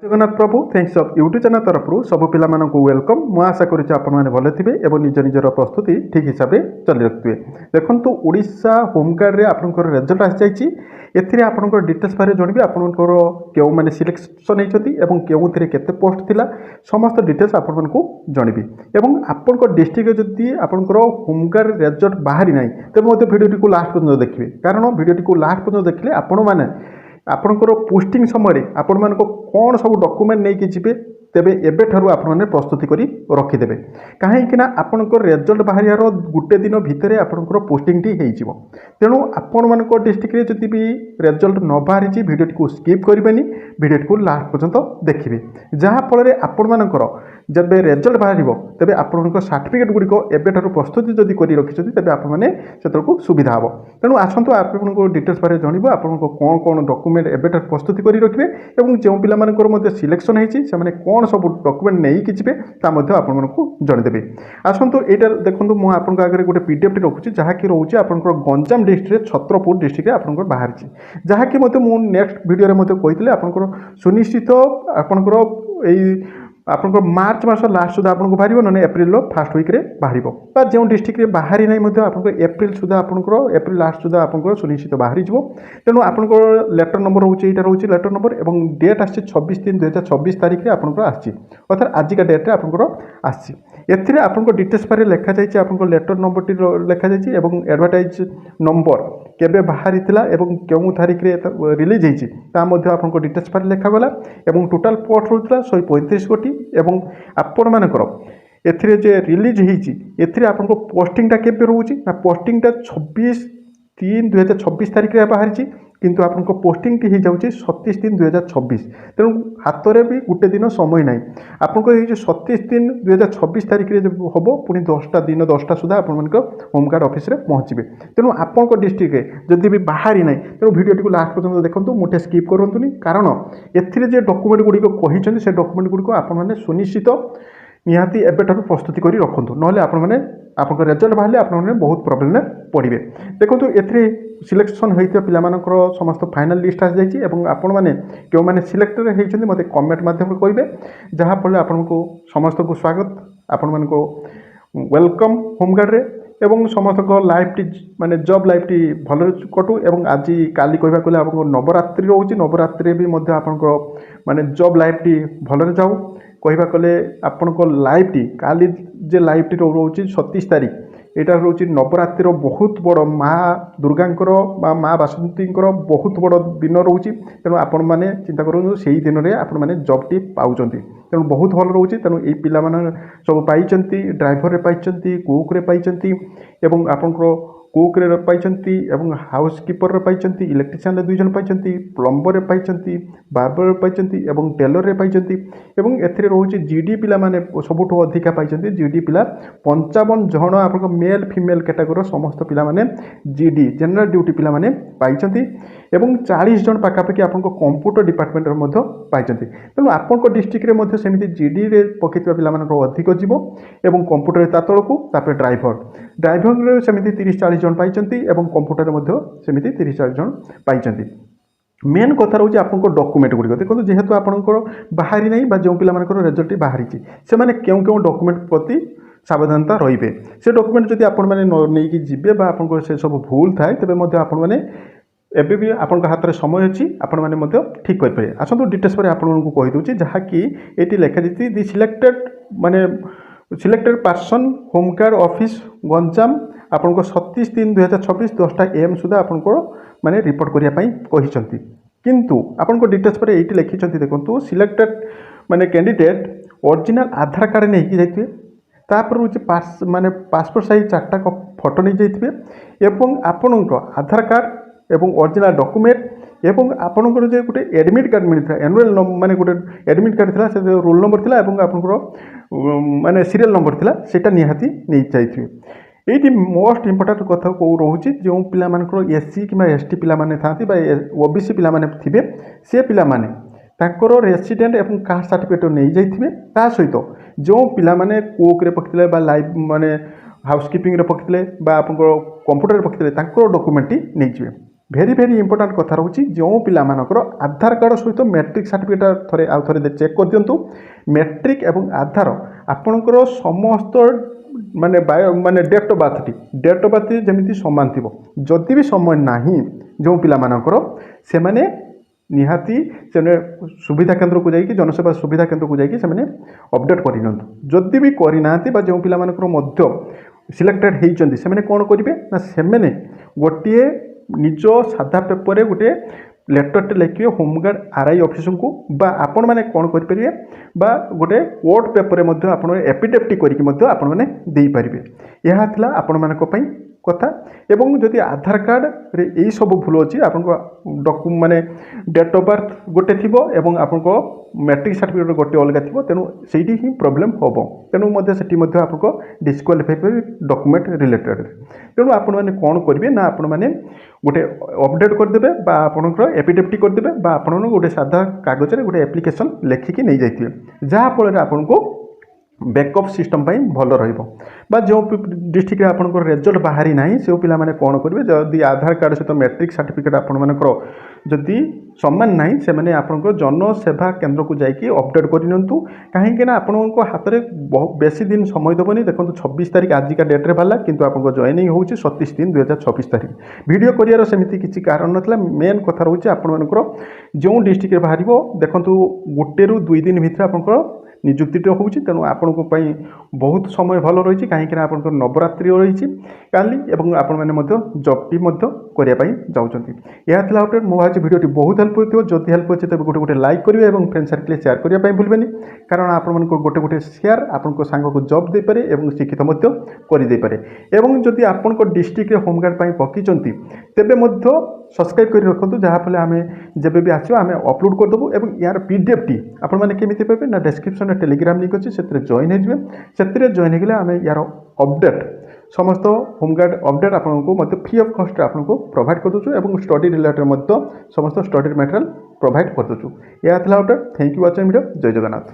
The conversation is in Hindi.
Jagannath Prabhu thanks of YouTube channel तरफ सब पिला वेलकम मु आशा करें भले थे और निज निजर प्रस्तुति ठीक हिसाब से चली रखिए। देखो ओडिशा होमगार्ड रे आपनकर रिजल्ट आसी जाइए आपनकर डिटेल्स बारे जानवी आपनकर क्यों माने सिलेक्शन होती क्यों केते पोस्ट थिला समस्त डिटेल्स आपन को जानवी एवं आपनकर डिस्ट्रिक्ट जदि आपनकर होमगार्ड रिजल्ट बाहरी ना तेज भिडियो को लास्ट पर्यटन देखिए कारण भिडियो को लास्ट पर्यटन देखले आपण मैंने आपणकर पोस्टिंग समय आपण मान कौन सब डॉक्यूमेंट नहीं जी तेबे एबेठारु आपण माने प्रस्तुति करी रखिदेबे कहीं आपणकर रिजल्ट बाहर गोटे दिन भितर आपणकर पोस्टिंग टी हो तेणु आपण मान डिस्ट्रिक्ट रे जदि भी रिजल्ट न बाहरी भिडियो को स्किप करेंगे भिडियो को लास्ट पर्यंत देखिए जहाँफल आपण मानकर जब रिजल्ट बाहर तेबे आपण सर्टिफिकेट गुड़िक एबेठारु प्रस्तुति जदि करी रखिछथि तेबे आपण माने सेतरको सुविधा हबो। तेणु आसंतु आपनको डिटेल्स बारे जानिबो आपनको कोन कोन डॉक्यूमेंट एबेठारु प्रस्तुति करी रखिबे एवं जे पिला मानकर मध्ये सिलेक्शन हेछि से माने कोन सब डॉक्यूमेंट नै कि जिबे ता मध्ये आपण मानको जणि देबे। आसंतु एटा देखंतु मु आपनको आगे गोटे पीडीएफ टी रखुछि जहा कि रहउछि आपनको गंजाम डिस्ट्रिक्ट रे छत्रपुर डिस्ट्रिक्ट रे आपनको बाहरछि जहा कि मते मु नेक्स्ट वीडियो रे मते कहितले आपनको सुनिश्चित आपनको एई आपनको मार्च मास लास्ट सुधा आपको बाहर ना एप्रिल फास्ट वीक रे बाहर जो डिस्ट्रिक्ट रे बाहरी ना आपको एप्रिल सुधा आपको एप्रिल लास्ट सुधा आपको सुनिश्चित बाहर तेणु आपको लेटर नंबर रोचे रोचे लेटर नंबर और डेट आसी 26/3/2024 तारीख में आपको अर्थात आजिका डेट रे आपको आसी एथिरे आपको डिटेल्स बारे लिखा जाइए आपको लेटर नंबर टी लिखा जाइए एडवर्टाइज नंबर केबे बाहरी थिला एवं क्यों तारीख रे रिलीज होती आपको डिटेल्स बारे लिखागला और टोटाल पोस्ट होता 135 कोटी एवं आपण मानकर एथिरे जे रिलीज होती आपको पोस्टिंगटा केबे रोचे ना पोस्टिंगटा 26/3/2024 तारीख में बाहरी किंतु आपको पोस्टिंग टी हो जाऊँगी 27/3/2024 तेणु हाथ में भी गोटे दिन समय ना आपको ये 27/3/2024 तारीख में हम पुणी 10टा दिन 10टा सुधा आप होमगार्ड ऑफिस रे पहुँचे तेणु आपंक डिस्ट्रिक्ट जदि भी बाहरी ना तेणु वीडियो टी लास्ट पर्यटन देखो मुठे स्किप करूँ कारण ए डॉक्यूमेंट गुड़िक कही से डॉक्यूमेंट गुड़िक आपने सुनिश्चित निहाती एबेठारु प्रस्तुति करी रखंतु नहले आपण माने आपन रिजल्ट बाहले आपण माने बहुत प्रॉब्लम में पड़िबे। देखंतु एथरे सिलेक्शन होइते पिला मानकर समस्त फाइनल लिस्ट आस जाइछि एवं आपण माने केउ माने सिलेक्टेड हेइछन्ति मते कमेंट माध्यम करिवे जहा फल आपण को समस्त को स्वागत आपण मान को वेलकम होमगार्ड रे एवं समस्त को लाइफ टी माने जॉब लाइफ टी भल कटू एवं आज काली कहबा कोले आपन नवरात्रि रहउछि नवरात्रि भी मध्य आपण को माने जॉब लाइफ टी भल रे जाऊ कहबा कले आपण को लाइफ टी काली जे लाइफ टी रोचे 27 तारीख यहाँ रोचे नवरात्रि बहुत बड़ माँ दुर्गांकर माँ बासंती बहुत बड़ दिन रोचे तेणु आपण मैंने चिंता करूँ से दिन में आपण मैंने जॉब टी पाँच तेणु बहुत भल रोचे तेणु ये पिला सब पाई ड्राइवर पाई कुक रे पाई एवं आपंकर कुक रे पाई हाउस कीपर पाई इलेक्ट्रिशियन 2 जन पाई प्लम्बर पाई बार्बर पाई टेलर रे पाई एथिरे रोचे जीडी पिला माने सबुठ अधिका पाई जीडी पिला 55 जन आप मेल फीमेल कैटेगोरी समस्त पिला माने जीडी जनरल ड्यूटी पिला माने पाई 40 जन पाखापाखि आप कंप्यूटर डिपार्टमेंट पाई तेणु आप डिस्ट्रिक्ट रे सेमती जीडी रे पकईवा पिला अधिक जीव एवं कंप्यूटर ता तलकू ड्राइवर सेमती 30-40 जन पाई कंप्यूटर सेमती 30-40 जन पाई। मेन कथा रोचे आपको डॉक्यूमेंट गुड़िक देखो जेहेतु आपंकर बाहरी ना जो पिला रिजल्ट बाहरी से मैंने क्यों क्यों डॉक्यूमेंट प्रति सावधानता रही से डॉक्यूमेंट जब आप नहीं जीवे आपको से सब भूल थाए तेज आपण मैंने एबे भी आपण हाथ में समय अच्छी आपण मैंने ठीक करें। आसतु डिटेल्स पर आपको कहीदे जहाँकि ये लिखा जाती दि सिलेक्टेड माने selected person home guard office Ganjam आपको 27/3/2024 10टा AM सुधा आपको माने रिपोर्ट करने कही किंतु आपको डिटेल्स पर ये लिखिं देखो सिलेक्टेड माने कैंडिडेट ओरिजिनल आधार कार्ड नहीं जाइए तापर रोचे माने पासपोर्ट साइज 4टा फोटो नहीं जाइए एवं आपणक आधार कार्ड एवं ओरिजिनल डॉक्यूमेंट एवं आपणकर जो गोटे एडमिट कार्ड मिलता एनुअल माने गोटे एडमिट कार्ड था से रोल नंबर था आपंकर माने सीरियल नंबर था सेटा निहाती नहीं जाइए। ये मोस्ट इंपोर्टेंट कथा कौ रोचे जो पिला SC कि ST पिला था OBC पिला थे से पिला रेसिडेंट एवं कास्ट सर्टिफिकेट नहीं जाइए ता सहित जो पिला कुक रे पकड़े लाइव माने हाउसकीपिंग रे पकड़े आप कंप्यूटर रे पकड़े डॉक्यूमेंट नहीं जाए ভেরি ভেরি ইম্পর্ଟାଣ୍ଟ କଥା ରହୁଛି ଯେଉଁ ପିଲାମାନଙ୍କର ଆଧାର କାର୍ଡ଼ ସହିତ ମ୍ୟାଟ୍ରିକ୍ ସାର୍ଟିଫିକେଟ୍ ଥରେ ଆଉ ଥରେ ଚେକ୍ କରିଦିଅନ୍ତୁ। ମ୍ୟାଟ୍ରିକ୍ ଏବଂ ଆଧାର ଆପଣଙ୍କର ସମସ୍ତ ମାନେ ଡେଟ୍ ଅଫ୍ ବାର୍ଥ ଯେମିତି ସମାନ ଥିବ। ଯଦି ବି ସମୟ ନାହିଁ ଯେଉଁ ପିଲାମାନଙ୍କର ସେମାନେ ନିହାତି ସେମାନେ ସୁବିଧା କେନ୍ଦ୍ରକୁ ଯାଇକି ଜନସେବା ସୁବିଧା କେନ୍ଦ୍ରକୁ ଯାଇକି ସେମାନେ ଅପଡ଼େଟ୍ କରିନିଅନ୍ତୁ। ଯଦି ବି କରିନାହାନ୍ତି ବା ଯେଉଁ ପିଲାମାନଙ୍କର ମଧ୍ୟ ସିଲେକ୍ଟେଡ଼ ହେଇଛନ୍ତି ସେମାନେ କ'ଣ କରିବେ ନା ସେମାନେ ଗୋଟିଏ ନିଜ ସାଧା ପେପରରେ ଗୋଟିଏ ଲେଟରଟେ ଲେଖିବେ ହୋମଗାର୍ଡ଼ ଆର୍ଆଇ ଅଫିସଙ୍କୁ ବା ଆପଣମାନେ କ'ଣ କରିପାରିବେ ବା ଗୋଟେ କୋର୍ଟ ପେପରରେ ମଧ୍ୟ ଆପଣ ଏଫିଡେଭିଟ୍ କରିକି ମଧ୍ୟ ଆପଣମାନେ ଦେଇପାରିବେ। ଏହା ଥିଲା ଆପଣମାନଙ୍କ ପାଇଁ କଥା। ଏବଂ ଯଦି ଆଧାର କାର୍ଡ଼ରେ ଏଇ ସବୁ ଭୁଲ ଅଛି ଆପଣଙ୍କ ମାନେ ଡେଟ୍ ଅଫ୍ ବାର୍ଥ ଗୋଟେ ଥିବ ଏବଂ ଆପଣଙ୍କ ମ୍ୟାଟ୍ରିକ୍ ସାର୍ଟିଫିକେଟ୍ ଗୋଟେ ଅଲଗା ଥିବ, ତେଣୁ ସେଇଠି ହିଁ ପ୍ରୋବ୍ଲେମ୍ ହେବ। ତେଣୁ ମଧ୍ୟ ସେଠି ମଧ୍ୟ ଆପଣଙ୍କ ଡିସ୍କ୍ୱାଲିଫାଇ କରିବେ ଡକ୍ୟୁମେଣ୍ଟ ରିଲେଟେଡ଼୍। ତେଣୁ ଆପଣମାନେ କ'ଣ କରିବେ ନା ଆପଣମାନେ ଗୋଟେ ଅପଡ଼େଟ୍ କରିଦେବେ ବା ଆପଣଙ୍କର ଏଫିଡେଭିଟ୍ କରିଦେବେ ବା ଆପଣଙ୍କୁ ଗୋଟେ ସାଧା କାଗଜରେ ଗୋଟେ ଆପ୍ଲିକେସନ୍ ଲେଖିକି ନେଇଯାଇଥିବେ, ଯାହାଫଳରେ ଆପଣଙ୍କୁ ବ୍ୟାକଅପ୍ ସିଷ୍ଟମ୍ ପାଇଁ ଭଲ ରହିବ। ବା ଯେଉଁ ଡିଷ୍ଟ୍ରିକ୍ଟରେ ଆପଣଙ୍କର ରେଜଲ୍ଟ ବାହାରି ନାହିଁ ସେ ପିଲାମାନେ କ'ଣ କରିବେ, ଯଦି ଆଧାର କାର୍ଡ଼ ସହିତ ମ୍ୟାଟ୍ରିକ୍ ସାର୍ଟିଫିକେଟ୍ ଆପଣମାନଙ୍କର ଯଦି ସମାନ ନାହିଁ ସେମାନେ ଆପଣଙ୍କ ଜନସେବା କେନ୍ଦ୍ରକୁ ଯାଇକି ଅପଡ଼େଟ୍ କରିନିଅନ୍ତୁ। କାହିଁକିନା ଆପଣଙ୍କ ହାତରେ ବେଶୀ ଦିନ ସମୟ ଦେବନି। ଦେଖନ୍ତୁ 26 ତାରିଖ ଆଜିକା ଡେଟ୍ରେ ବାହାରିଲା, କିନ୍ତୁ ଆପଣଙ୍କ ଜଏନିଂ ହେଉଛି 27/3/2026 ତାରିଖ। ଭିଡ଼ିଓ କରିବାର ସେମିତି କିଛି କାରଣ ନଥିଲା। ମେନ୍ କଥା ରହୁଛି ଆପଣମାନଙ୍କର ଯେଉଁ ଡିଷ୍ଟ୍ରିକ୍ଟରେ ବାହାରିବ ଦେଖନ୍ତୁ 1ରୁ 2 ଦିନ ଭିତରେ ଆପଣଙ୍କର ନିଯୁକ୍ତିଟି ହେଉଛି। ତେଣୁ ଆପଣଙ୍କ ପାଇଁ ବହୁତ ସମୟ ଭଲ ରହିଛି, କାହିଁକିନା ଆପଣଙ୍କର ନବରାତ୍ରି ରହିଛି କାଲି ଏବଂ ଆପଣମାନେ ମଧ୍ୟ ଜବ୍ଟି ମଧ୍ୟ କରିବା ପାଇଁ ଯାଉଛନ୍ତି। ଏହା ଥିଲା ଅପଡ଼େଟ୍। ମୁଁ ଭାବୁଛି ଭିଡ଼ିଓଟି ବହୁତ ହେଲ୍ପ ହୋଇଥିବ। ଯଦି ହେଲ୍ପ ହୋଇଛି ତେବେ ଗୋଟେ ଲାଇକ୍ କରିବେ ଏବଂ ଫ୍ରେଣ୍ଡ ସାର୍କେଲରେ ସେୟାର କରିବା ପାଇଁ ଭୁଲବେନି, କାରଣ ଆପଣମାନଙ୍କ ଗୋଟେ ସେୟାର ଆପଣଙ୍କ ସାଙ୍ଗକୁ ଜବ୍ ଦେଇପାରେ ଏବଂ ଶିକ୍ଷିତ ମଧ୍ୟ କରିଦେଇପାରେ। ଏବଂ ଯଦି ଆପଣଙ୍କ ଡିଷ୍ଟ୍ରିକ୍ଟରେ ହୋମଗାର୍ଡ଼ ପାଇଁ ପକାଇଛନ୍ତି ତେବେ ମଧ୍ୟ ସବସ୍କ୍ରାଇବ୍ କରି ରଖନ୍ତୁ, ଯାହାଫଳରେ ଆମେ ଯେବେ ବି ଆସିବ ଆମେ ଅପଲୋଡ଼ କରିଦେବୁ। ଏବଂ ୟାର ପିଡିଏଫ୍ଟି ଆପଣମାନେ କେମିତି ପାଇବେ ନା ଡେସ୍କ୍ରିପ୍ସନରେ ଟେଲିଗ୍ରାମ ଲିଙ୍କ୍ ଅଛି, ସେଥିରେ ଜଏନ୍ ହେଇଯିବେ। ସେଥିରେ ଜଏନ୍ ହେଇଗଲେ ଆମେ ୟାର ଅପଡ଼େଟ୍ ସମସ୍ତ ହୋମଗାର୍ଡ଼ ଅପଡ଼େଟ୍ ଆପଣଙ୍କୁ ମଧ୍ୟ ଫ୍ରି ଅଫ୍ କଷ୍ଟରେ ଆପଣଙ୍କୁ ପ୍ରୋଭାଇଡ଼ କରିଦେଉଛୁ ଏବଂ ଷ୍ଟଡି ରିଲେଟେଡ଼ ମଧ୍ୟ ସମସ୍ତ ଷ୍ଟଡି ମ୍ୟାଟେରିଆଲ୍ ପ୍ରୋଭାଇଡ଼ କରିଦେଉଛୁ। ଏହା ଥିଲା update. Thank you watching video. Jai Jagannath.